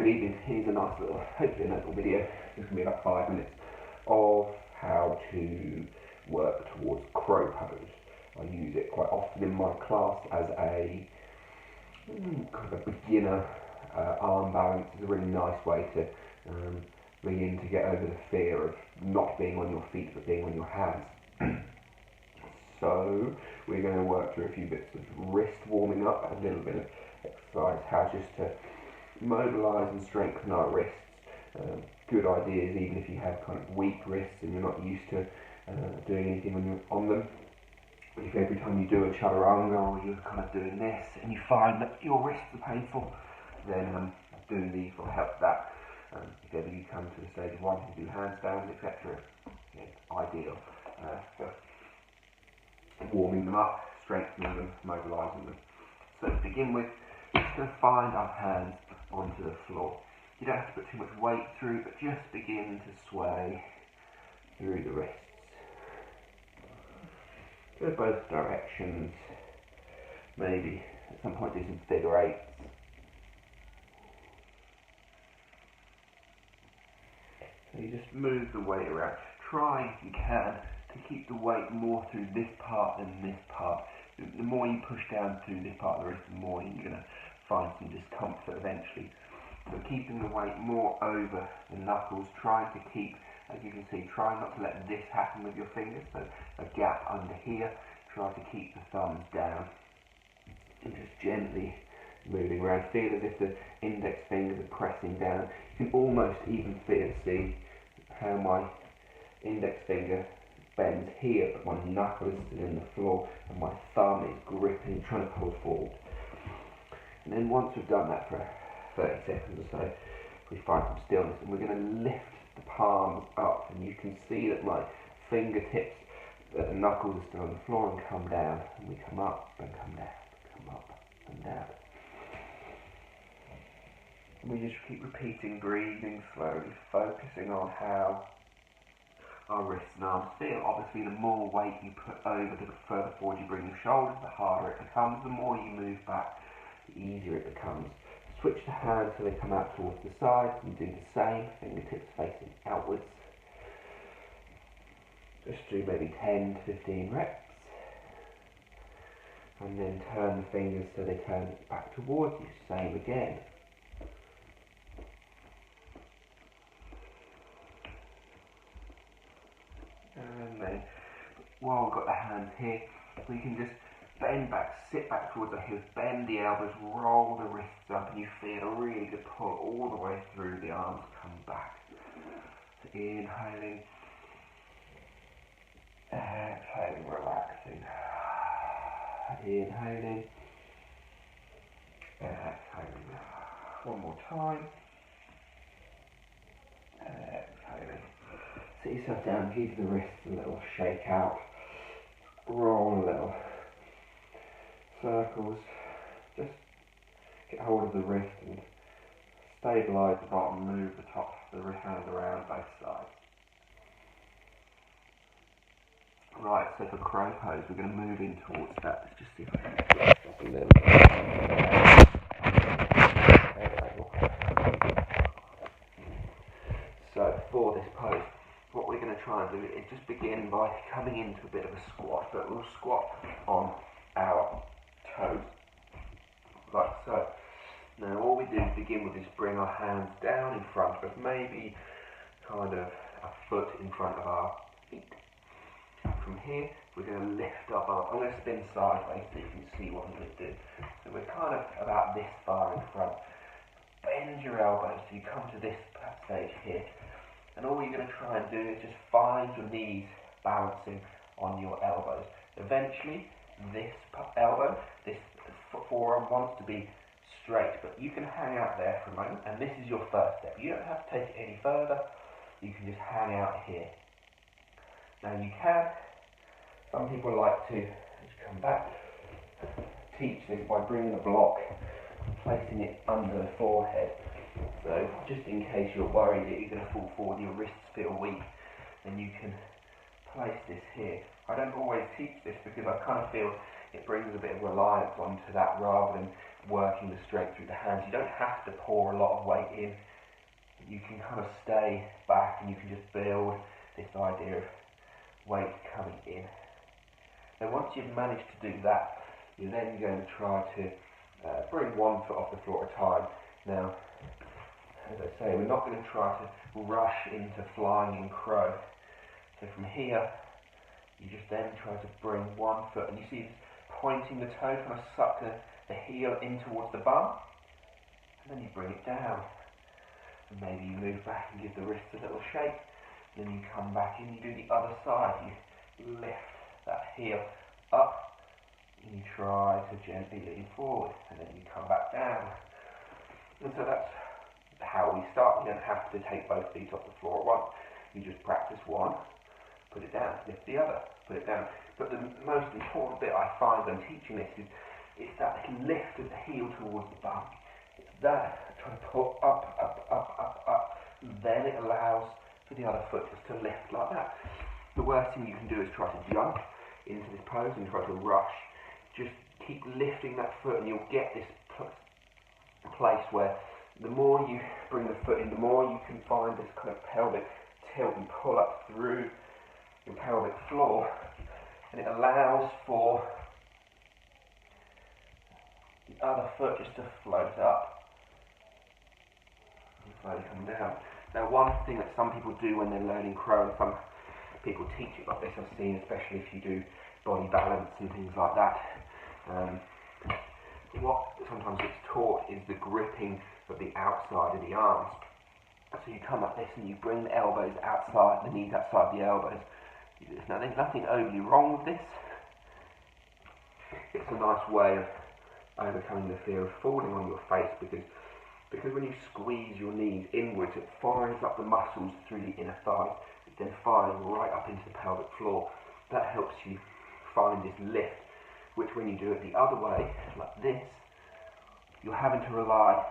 evening, here's a nice little, hopefully a little video, it's going to be about 5 minutes, of how to work towards crow pose. I use it quite often in my class as a kind of a beginner arm balance. It's a really nice way to begin to get over the fear of not being on your feet but being on your hands. So we're going to work through a few bits of wrist warming up, a little bit of exercise, how just to mobilise and strengthen our wrists. Good ideas even if you have kind of weak wrists and you're not used to doing anything when you're on them. If every time you do a chaturanga or you're kind of doing this and you find that your wrists are painful, then doing these will help that. If ever you come to the stage of wanting to do handstands, etc., it's ideal for warming them up, strengthening them, mobilising them. So to begin with, we're just going to find our hands onto the floor. You don't have to put too much weight through, but just begin to sway through the wrists. Go both directions. Maybe at some point do some figure eights. So you just move the weight around. Try, if you can, to keep the weight more through this part than this part. The more you push down through this part of the wrist, the more you're going to find some discomfort eventually. So keeping the weight more over the knuckles, trying to keep, as you can see, try not to let this happen with your fingers, so a gap under here. Try to keep the thumbs down and just gently moving around. Feel as if the index fingers are pressing down. You can almost even see how my index finger bends here, but my knuckle is still in the floor and my thumb is gripping, trying to pull forward. And then once we've done that for 30 seconds or so, we find some stillness and we're going to lift the palms up, and you can see that my fingertips, the knuckles are still on the floor, and come down, and we come up and come down, come up and down. And we just keep repeating, breathing slowly, focusing on how our wrists and arms feel. Obviously, the more weight you put over, the further forward you bring your shoulders, the harder it becomes. The more you move back, the easier it becomes. Switch the hands so they come out towards the sides and do the same, fingertips facing outwards. Just do maybe 10 to 15 reps. And then turn the fingers so they turn back towards you. Same again. And then, while we've got the hands here, we can just bend back, sit back towards the heels, bend the elbows, roll the wrists up, and you feel a really good pull all the way through the arms, come back. So inhaling, exhaling, relaxing. Inhaling, exhaling. One more time. Exhaling. Sit yourself down, give the wrists a little shake out, roll a little. Circles, just get hold of the wrist and stabilise the bottom, move the top of the hand around both sides. Right, so for crow pose, we're going to move in towards that. Let's just see if I can flex up a little bit. So for this pose, what we're going to try and do is just begin by coming into a bit of a squat, but we'll squat on our toes, like so. Now all we do to begin with is bring our hands down in front of us, maybe kind of a foot in front of our feet. From here, we're going to lift up our, I'm going to spin sideways so you can see what I'm going to do. So we're kind of about this far in front. Bend your elbows so you come to this stage here. And all you're going to try and do is just find your knees balancing on your elbows. Eventually, this elbow, this forearm wants to be straight, but you can hang out there for a moment, and this is your first step. You don't have to take it any further, you can just hang out here. Now you can, some people like to come back, teach this by bringing a block, placing it under the forehead. So just in case you're worried that you're going to fall forward, your wrists feel weak, then you can place this here. I don't always teach this because I kind of feel it brings a bit of reliance onto that rather than working the strength through the hands. You don't have to pour a lot of weight in. You can kind of stay back and you can just build this idea of weight coming in. Now once you've managed to do that, you're then going to try to bring one foot off the floor at a time. Now, as I say, we're not going to try to rush into flying in crow. So from here, you just then try to bring one foot, and you see this pointing the toe, kind of suck the heel in towards the bum, and then you bring it down. And maybe you move back and give the wrist a little shake, then you come back in, you do the other side, you lift that heel up, and you try to gently lean forward, and then you come back down. And so that's how we start. You don't have to take both feet off the floor at once. You just practice one, put it down, lift the other, put it down. But the most important bit I find when teaching this is it's that little lift of the heel towards the bum. It's that, trying to pull up, up, up, up, up. Then it allows for the other foot just to lift like that. The worst thing you can do is try to jump into this pose and try to rush. Just keep lifting that foot and you'll get this place where the more you bring the foot in, the more you can find this kind of pelvic tilt and pull up through your pelvic floor, and it allows for the other foot just to float up and slowly come down. Now one thing that some people do when they're learning crow, and some people teach it like this, I've seen, especially if you do body balance and things like that, what sometimes gets taught is the gripping of the outside of the arms. So you come like this and you bring the elbows outside, the knees outside the elbows. Now there's nothing overly wrong with this. It's a nice way of overcoming the fear of falling on your face, because when you squeeze your knees inwards, it fires up the muscles through the inner thigh. It then fires right up into the pelvic floor. That helps you find this lift, which when you do it the other way, like this, you're having to rely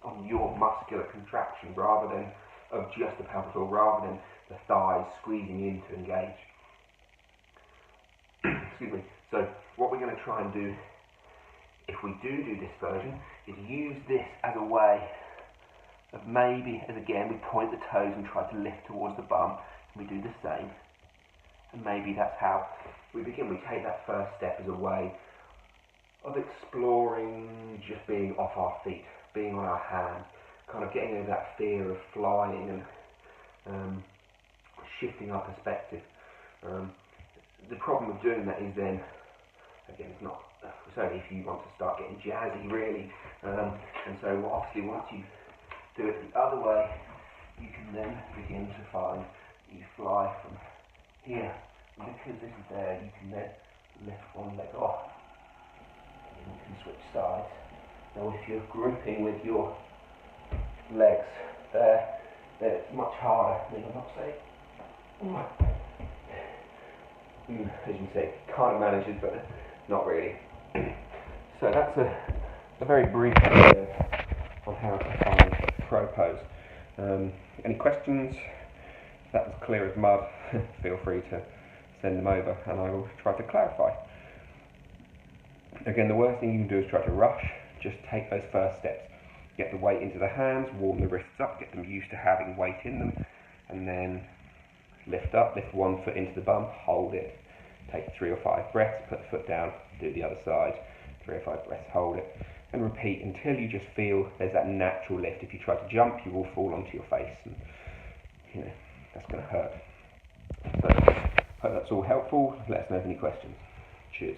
on your muscular contraction rather than of just the pelvic floor, rather than the thighs squeezing in to engage. Excuse me. So what we're going to try and do, if we do this version, is use this as a way of maybe, as again, we point the toes and try to lift towards the bum, and we do the same. And maybe that's how we begin. We take that first step as a way of exploring just being off our feet, being on our hands, kind of getting over that fear of flying and shifting our perspective. The problem with doing that is then, again, it's only if you want to start getting jazzy really, and so obviously once you do it the other way, you can then begin to find you fly from here, and because this is there, you can then lift one leg off, and you can switch sides. Now if you're gripping with your legs there, then it's much harder. Then you're not saying, as you say, kind of manages, but not really. So that's a very brief idea on how to find crow pose. Any questions? If that was clear as mud, feel free to send them over and I will try to clarify. Again, the worst thing you can do is try to rush. Just take those first steps. Get the weight into the hands, warm the wrists up, get them used to having weight in them, and then lift up, lift one foot into the bum, hold it. Take 3 or 5 breaths, put the foot down, do the other side, 3 or 5 breaths, hold it, and repeat until you just feel there's that natural lift. If you try to jump, you will fall onto your face, and that's going to hurt. So, hope that's all helpful. Let us know if any questions. Cheers.